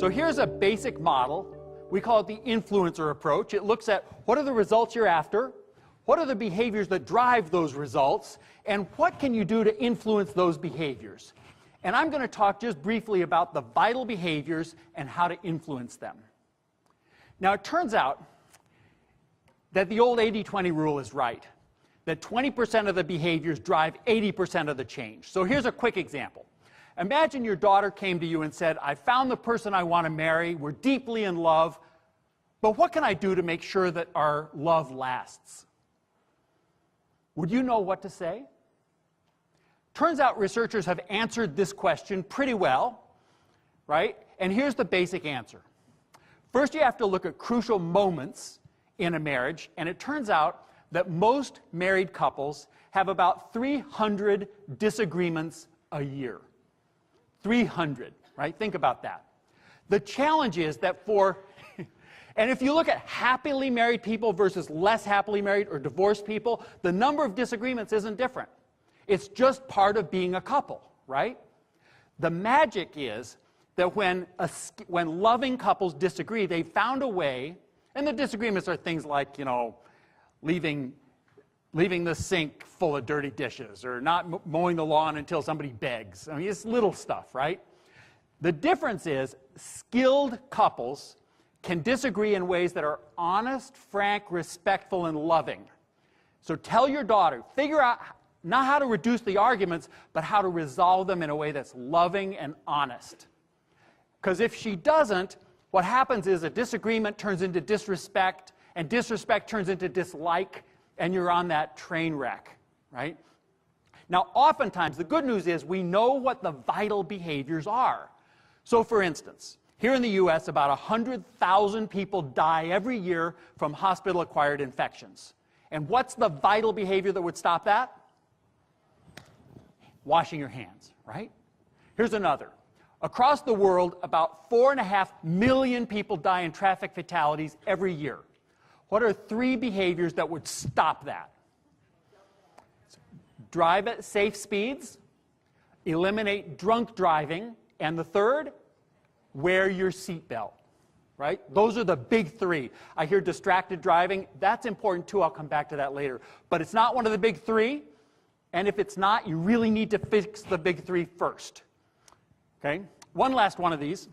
So here's a basic model. We call it the influencer approach. It looks at what are the results you're after, what are the behaviors that drive those results, and what can you do to influence those behaviors. And I'm going to talk just briefly about the vital behaviors and how to influence them. Now, it turns out that the old 80-20 rule is right, that 20% of the behaviors drive 80% of the change. So here's a quick example. Imagine your daughter came to you and said, I found the person I want to marry, we're deeply in love, but what can I do to make sure that our love lasts? Would you know what to say? Turns out researchers have answered this question pretty well, right? And here's the basic answer. First, you have to look at crucial moments in a marriage, and it turns out that most married couples have about 300 disagreements a year. 300, right? Think about that. The challenge is that and if you look at happily married people versus less happily married or divorced people, the number of disagreements isn't different. It's just part of being a couple, right? The magic is that when loving couples disagree, they found a way, and the disagreements are things like, you know, leaving the sink full of dirty dishes, or not mowing the lawn until somebody begs. I mean, it's little stuff, right? The difference is skilled couples can disagree in ways that are honest, frank, respectful, and loving. So tell your daughter, figure out not how to reduce the arguments, but how to resolve them in a way that's loving and honest. Because if she doesn't, what happens is a disagreement turns into disrespect, and disrespect turns into dislike, and you're on that train wreck, right? Now, oftentimes, the good news is we know what the vital behaviors are. So, for instance, here in the US, about 100,000 people die every year from hospital-acquired infections. And what's the vital behavior that would stop that? Washing your hands, right? Here's another. Across the world, about 4.5 million people die in traffic fatalities every year. What are 3 behaviors that would stop that? Drive at safe speeds, eliminate drunk driving, and the third, wear your seatbelt, right? Those are the big 3. I hear distracted driving. That's important too. I'll come back to that later. But it's not one of the big 3. And if it's not, you really need to fix the big 3 first. Okay? One last one of these.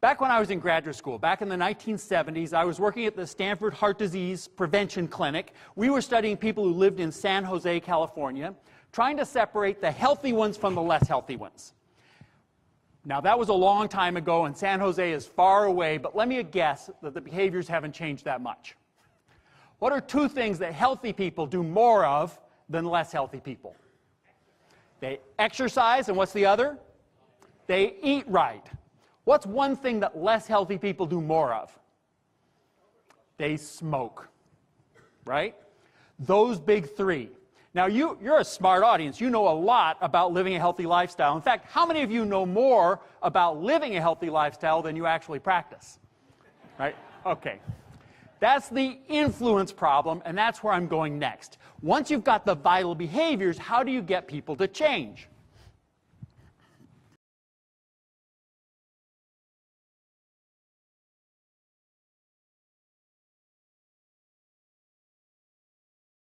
Back when I was in graduate school, back in the 1970s, I was working at the Stanford Heart Disease Prevention Clinic. We were studying people who lived in San Jose, California, trying to separate the healthy ones from the less healthy ones. Now, that was a long time ago, and San Jose is far away, but let me guess that the behaviors haven't changed that much. What are 2 things that healthy people do more of than less healthy people? They exercise, and what's the other? They eat right. What's one thing that less healthy people do more of? They smoke, right? Those big 3. Now, you're a smart audience. You know a lot about living a healthy lifestyle. In fact, how many of you know more about living a healthy lifestyle than you actually practice? Right? Okay. That's the influence problem, and that's where I'm going next. Once you've got the vital behaviors, how do you get people to change?